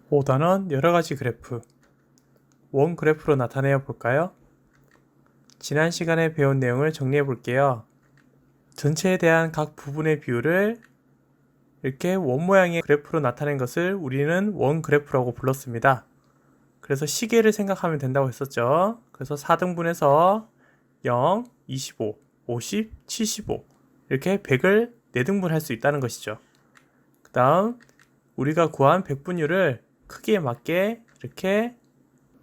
5단원 여러가지 그래프 원 그래프로 나타내어 볼까요? 지난 시간에 배운 내용을 정리해 볼게요. 전체에 대한 각 부분의 비율을 이렇게 원 모양의 그래프로 나타낸 것을 우리는 원 그래프라고 불렀습니다. 그래서 시계를 생각하면 된다고 했었죠. 그래서 4등분해서 0, 25, 50, 75 이렇게 100을 4등분 할 수 있다는 것이죠. 그 다음 우리가 구한 백분율을 크기에 맞게 이렇게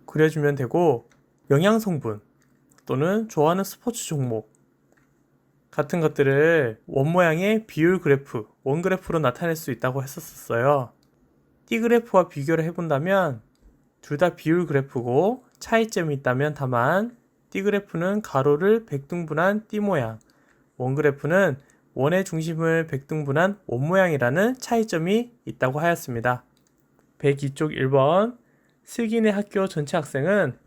그려주면 되고, 영양성분 또는 좋아하는 스포츠 종목 같은 것들을 원모양의 비율 그래프, 원 그래프로 나타낼 수 있다고 했었어요. 띠 그래프와 비교를 해본다면 둘 다 비율 그래프고 차이점이 있다면 다만 띠 그래프는 가로를 100등분한 띠 모양, 원 그래프는 원의 중심을 100등분한 원 모양이라는 차이점이 있다고 하였습니다. 102쪽 1번 슬기네 학교 전체 학생은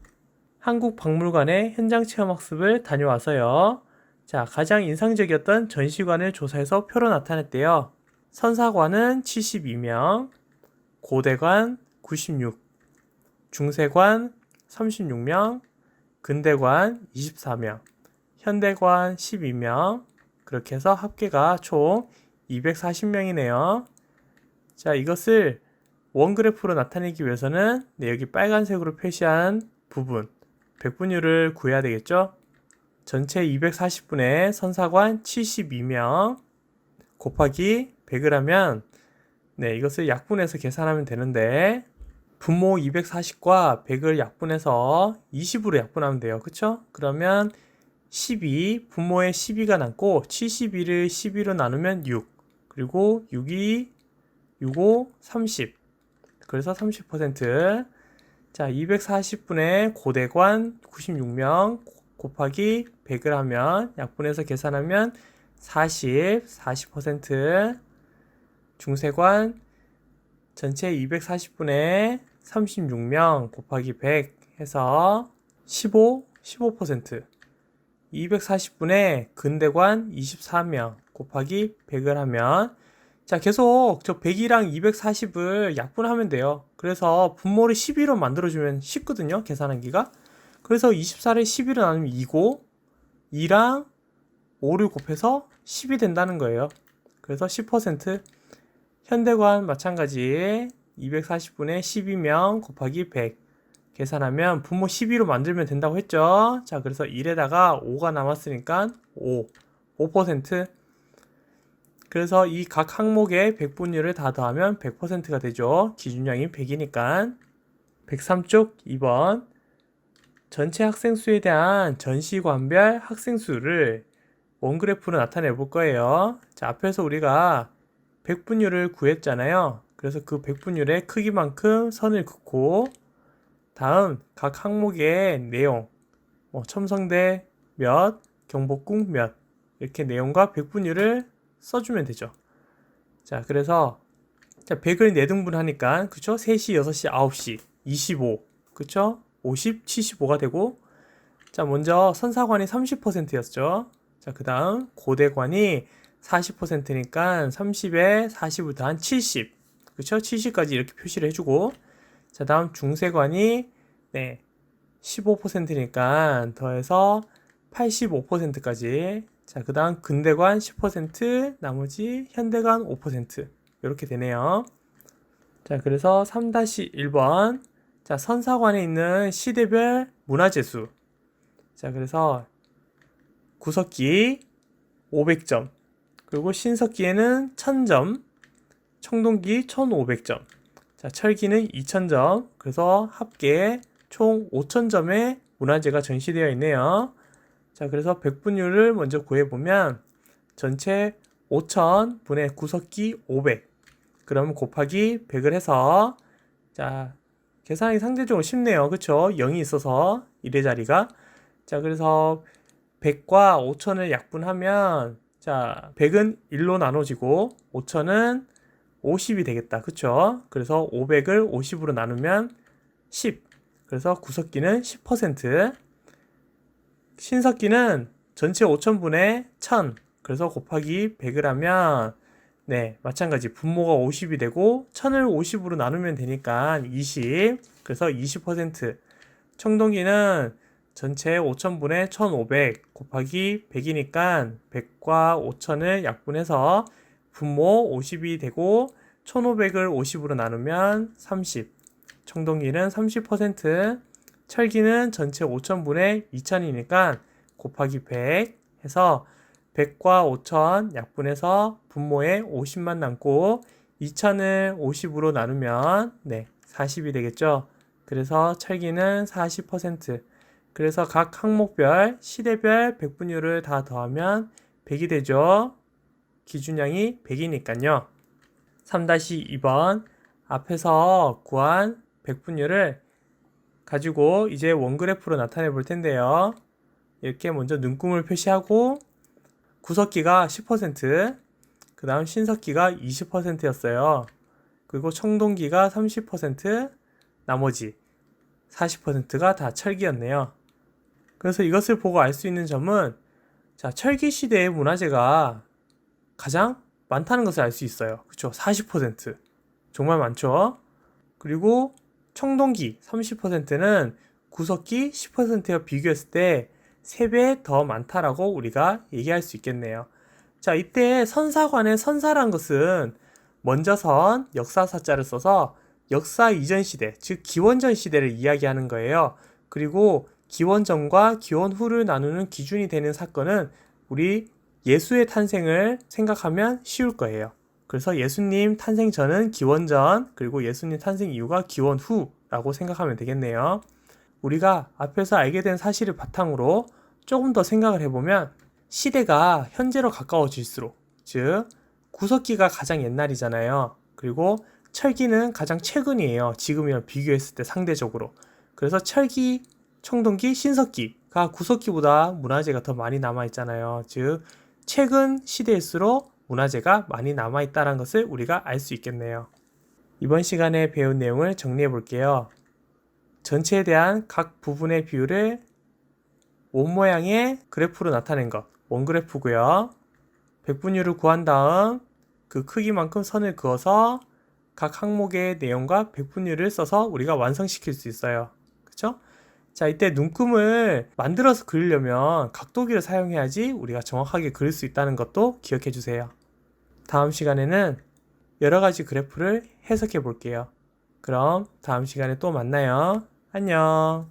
한국박물관의 현장체험학습을 다녀와서요. 자, 가장 인상적이었던 전시관을 조사해서 표로 나타냈대요. 선사관은 72명, 고대관 96, 중세관 36명, 근대관 24명, 현대관 12명, 그렇게 해서 합계가 총 240명이네요. 자, 이것을 원 그래프로 나타내기 위해서는 여기 빨간색으로 표시한 부분, 백분율을 구해야 되겠죠? 전체 240분의 선사관 72명 곱하기 100을 하면 이것을 약분해서 계산하면 되는데, 분모 240과 100을 약분해서 20으로 약분하면 돼요. 그쵸? 그러면 12, 분모에 12가 남고 72를 12로 나누면 6, 그리고 6이 65, 30, 그래서 30%. 자, 240분의 고대관 96명 곱하기 100을 하면 약분해서 계산하면 40%. 중세관 전체 240분의 36명 곱하기 100 해서 15%. 240분의 근대관 24명 곱하기 100을 하면, 자, 계속 저 100이랑 240을 약분하면 돼요. 그래서 분모를 12로 만들어주면 쉽거든요, 계산하기가. 그래서 24를 12로 나누면 2고 2랑 5를 곱해서 10이 된다는 거예요. 그래서 10%. 현대관 마찬가지 240분의 12명 곱하기 100 계산하면 분모 12로 만들면 된다고 했죠. 자, 그래서 1에다가 5가 남았으니까 5%. 그래서 이 각 항목의 백분율을 다 더하면 100%가 되죠. 기준량이 100이니까. 103쪽 2번 전체 학생 수에 대한 전시관별 학생 수를 원그래프로 나타내 볼 거예요. 자, 앞에서 우리가 백분율을 구했잖아요. 그래서 그 백분율의 크기만큼 선을 긋고, 다음 각 항목의 내용, 첨성대 몇, 경복궁 몇, 이렇게 내용과 백분율을 써주면 되죠. 자, 그래서 100을 4등분 하니까, 그쵸? 3시, 6시, 9시, 25, 그쵸? 50, 75가 되고, 자, 먼저 선사관이 30%였죠. 자, 그 다음 고대관이 40%니까 30에 40을 더한 70, 그쵸? 70까지 이렇게 표시를 해주고, 자, 다음 중세관이 15%니까 더해서 85%까지. 자, 그 다음 근대관 10%, 나머지 현대관 5%, 이렇게 되네요. 자, 그래서 3-1번. 자, 선사관에 있는 시대별 문화재수. 자, 그래서 구석기 500점, 그리고 신석기에는 1000점, 청동기 1500점, 자, 철기는 2000점, 그래서 합계 총 5000점의 문화재가 전시되어 있네요. 자, 그래서 백분율을 먼저 구해보면 전체 5000분의 구석기 500, 그럼 곱하기 100을 해서, 자, 계산하기 상대적으로 쉽네요. 그쵸? 0이 있어서 1의 자리가. 자, 그래서 100과 5000을 약분하면, 자, 100은 1로 나눠지고 5000은 50이 되겠다. 그쵸? 그래서 500을 50으로 나누면 10. 그래서 구석기는 10%. 신석기는 전체 5,000분의 1000. 그래서 곱하기 100을 하면 네, 마찬가지 분모가 50이 되고 1000을 50으로 나누면 되니까 20. 그래서 20%. 청동기는 전체 5,000분의 1,500 곱하기 100이니까 100과 5,000을 약분해서 분모 50이 되고 1,500을 50으로 나누면 30. 청동기는 30%. 철기는 전체 5,000분의 2,000이니까 곱하기 100 해서 100과 5,000 약분해서 분모에 50만 남고 2,000을 50으로 나누면 네, 40이 되겠죠. 그래서 철기는 40%. 그래서 각 항목별, 시대별 백분율을 다 더하면 100이 되죠. 기준량이 100이니까요. 3-2번 앞에서 구한 백분율을 가지고 이제 원그래프로 나타내 볼 텐데요. 이렇게 먼저 눈금을 표시하고 구석기가 10%, 그 다음 신석기가 20%였어요. 그리고 청동기가 30%, 나머지 40%가 다 철기였네요. 그래서 이것을 보고 알 수 있는 점은 자, 철기 시대의 문화재가 가장 많다는 것을 알 수 있어요. 그쵸? 40%. 정말 많죠? 그리고 청동기 30%는 구석기 10%와 비교했을 때 3배 더 많다라고 우리가 얘기할 수 있겠네요. 자, 이때 선사관의 선사란 것은 먼저선 역사사자를 써서 역사 이전 시대, 즉 기원전 시대를 이야기하는 거예요. 그리고 기원전과 기원 후를 나누는 기준이 되는 사건은 우리 예수의 탄생을 생각하면 쉬울 거예요. 그래서 예수님 탄생 전은 기원전, 그리고 예수님 탄생 이후가 기원 후라고 생각하면 되겠네요. 우리가 앞에서 알게 된 사실을 바탕으로 조금 더 생각을 해보면 시대가 현재로 가까워질수록, 즉 구석기가 가장 옛날이잖아요. 그리고 철기는 가장 최근이에요. 지금이랑 비교했을 때 상대적으로. 그래서 철기, 청동기, 신석기가 구석기보다 문화재가 더 많이 남아있잖아요. 즉 최근 시대일수록 문화재가 많이 남아있다는 것을 우리가 알 수 있겠네요. 이번 시간에 배운 내용을 정리해 볼게요. 전체에 대한 각 부분의 비율을 원 모양의 그래프로 나타낸 것, 원그래프고요. 백분율을 구한 다음 그 크기만큼 선을 그어서 각 항목의 내용과 백분율을 써서 우리가 완성시킬 수 있어요. 그쵸? 자, 이때 눈금을 만들어서 그리려면 각도기를 사용해야지 우리가 정확하게 그릴 수 있다는 것도 기억해 주세요. 다음 시간에는 여러 가지 그래프를 해석해 볼게요. 그럼 다음 시간에 또 만나요. 안녕.